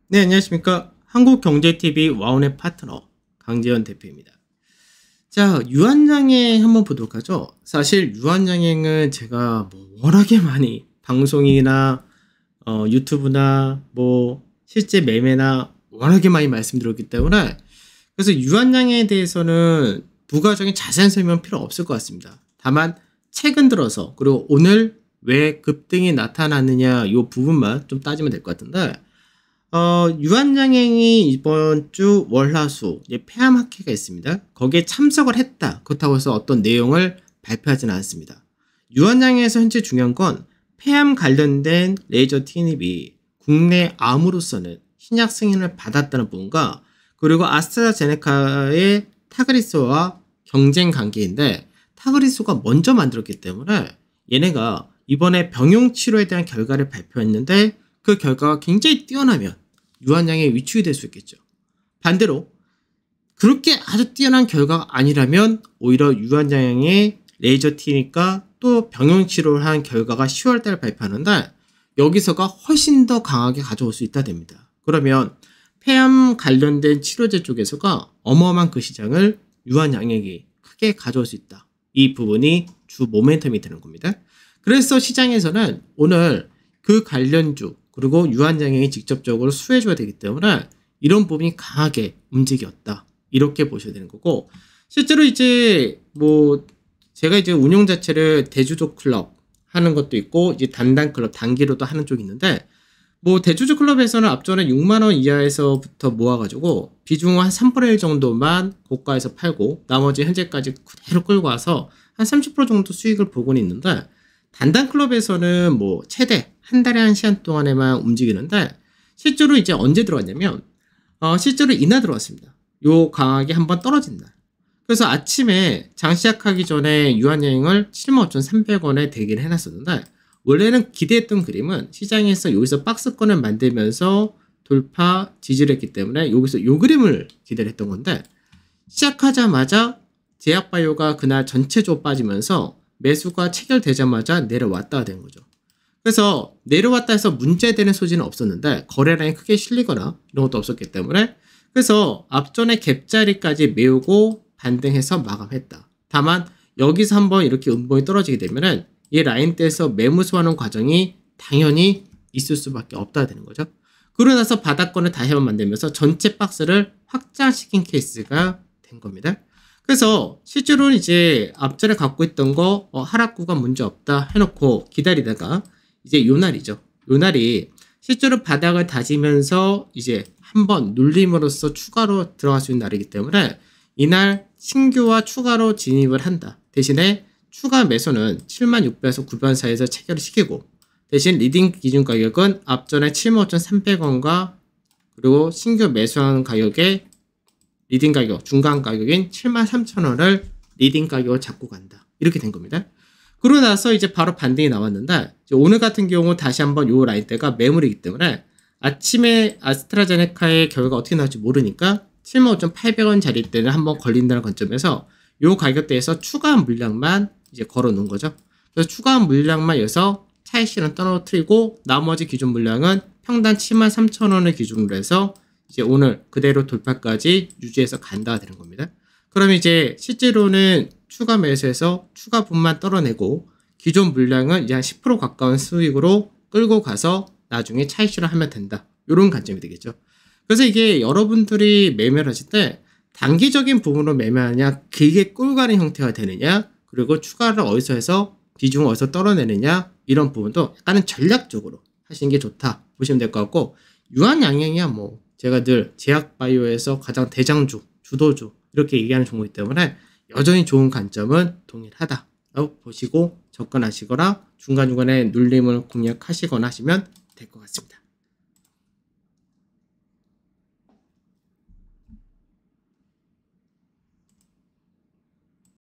네, 안녕하십니까. 한국경제TV 와운의 파트너 강재현 대표입니다. 자, 유한양행 한번 보도록 하죠. 사실 유한양행은 제가 워낙에 많이 방송이나 유튜브나 실제 매매나 워낙에 많이 말씀드렸기 때문에, 그래서 유한양행에 대해서는 부가적인 자세한 설명은 필요 없을 것 같습니다. 다만 최근 들어서 그리고 오늘 왜 급등이 나타났느냐 이 부분만 좀 따지면 될 것 같은데, 유한양행이 이번 주 월화수 폐암학회가 있습니다. 거기에 참석을 했다. 그렇다고 해서 어떤 내용을 발표하지는 않습니다. 유한양행에서 현재 중요한 건 폐암 관련된 레이저 티닙이 국내 암으로서는 신약 승인을 받았다는 부분과, 그리고 아스트라제네카의 타그리스와 경쟁 관계인데, 타그리스가 먼저 만들었기 때문에 얘네가 이번에 병용 치료에 대한 결과를 발표했는데, 그 결과가 굉장히 뛰어나면 유한양행이 위축이 될 수 있겠죠. 반대로 그렇게 아주 뛰어난 결과가 아니라면 오히려 유한양행의 레이저 티니까 또 병용 치료를 한 결과가 10월달에 발표하는데, 여기서가 훨씬 더 강하게 가져올 수 있다 됩니다. 그러면 폐암 관련된 치료제 쪽에서가 어마어마한 그 시장을 유한양행이 크게 가져올 수 있다. 이 부분이 주 모멘텀이 되는 겁니다. 그래서 시장에서는 오늘 그 관련주 그리고 유한양행이 직접적으로 수혜줘야 되기 때문에 이런 부분이 강하게 움직였다. 이렇게 보셔야 되는 거고, 실제로 이제 제가 이제 운용 자체를 대주주 클럽 하는 것도 있고, 이제 단단 클럽 단기로도 하는 쪽이 있는데, 대주주 클럽에서는 앞전에 6만원 이하에서부터 모아가지고 비중을 한 3분의 1 정도만 고가에서 팔고 나머지 현재까지 그대로 끌고 와서 한 30% 정도 수익을 보고는 있는데, 단단 클럽에서는 최대 한 달에 한 시간 동안에만 움직이는데, 실제로 이제 언제 들어왔냐면 실제로 이날 들어왔습니다. 요 강하게 한번 떨어진 날. 그래서 아침에 장 시작하기 전에 유한양행을 75,300원에 대기를 해놨었는데, 원래는 기대했던 그림은 시장에서 여기서 박스권을 만들면서 돌파 지지를 했기 때문에 여기서 요 그림을 기대를 했던 건데, 시작하자마자 제약바이오가 그날 전체적으로 빠지면서 매수가 체결되자마자 내려왔다 된 거죠. 그래서 내려왔다 해서 문제되는 소지는 없었는데 거래량이 크게 실리거나 이런 것도 없었기 때문에, 그래서 앞전에 갭자리까지 메우고 반등해서 마감했다. 다만 여기서 한번 이렇게 음봉이 떨어지게 되면은 이 라인대에서 매무수하는 과정이 당연히 있을 수밖에 없다 되는 거죠. 그러고 나서 바닥권을 다시 한번 만들면서 전체 박스를 확장시킨 케이스가 된 겁니다. 그래서 실제로는 이제 앞전에 갖고 있던 거 하락구가 문제 없다 해놓고 기다리다가 이제 요 날이죠. 요 날이 실제로 바닥을 다지면서 이제 한번 눌림으로써 추가로 들어갈 수 있는 날이기 때문에 이날 신규와 추가로 진입을 한다. 대신에 추가 매수는 7600에서 900원 사이에서 체결을 시키고, 대신 리딩 기준 가격은 앞전에 75,300원과 그리고 신규 매수한 가격에 리딩 가격, 중간 가격인 73,000원을 리딩 가격을 잡고 간다. 이렇게 된 겁니다. 그러고 나서 이제 바로 반등이 나왔는데, 오늘 같은 경우 다시 한번 요 라인대가 매물이기 때문에 아침에 아스트라제네카의 결과가 어떻게 나올지 모르니까 75,800원 자리 때는 한번 걸린다는 관점에서 요 가격대에서 추가 물량만 이제 걸어 놓은 거죠. 그래서 추가 물량만 여기서 차익실은 떨어뜨리고 나머지 기준 물량은 평단 73,000원을 기준으로 해서 이제 오늘 그대로 돌파까지 유지해서 간다 되는 겁니다. 그럼 이제 실제로는 추가 매수해서 추가 분만 떨어내고 기존 물량은 이제 한 10% 가까운 수익으로 끌고 가서 나중에 차익실을 하면 된다. 이런 관점이 되겠죠. 그래서 이게 여러분들이 매매를 하실 때 단기적인 부분으로 매매하느냐, 길게 끌고 가는 형태가 되느냐, 그리고 추가를 어디서 해서 비중을 어디서 떨어내느냐, 이런 부분도 약간은 전략적으로 하시는 게 좋다 보시면 될 것 같고, 유한양행이야 제가 늘 제약바이오에서 가장 대장주, 주도주 이렇게 얘기하는 종목이기 때문에 여전히 좋은 관점은 동일하다 보시고 접근하시거나 중간중간에 눌림을 공략하시거나 하시면 될 것 같습니다.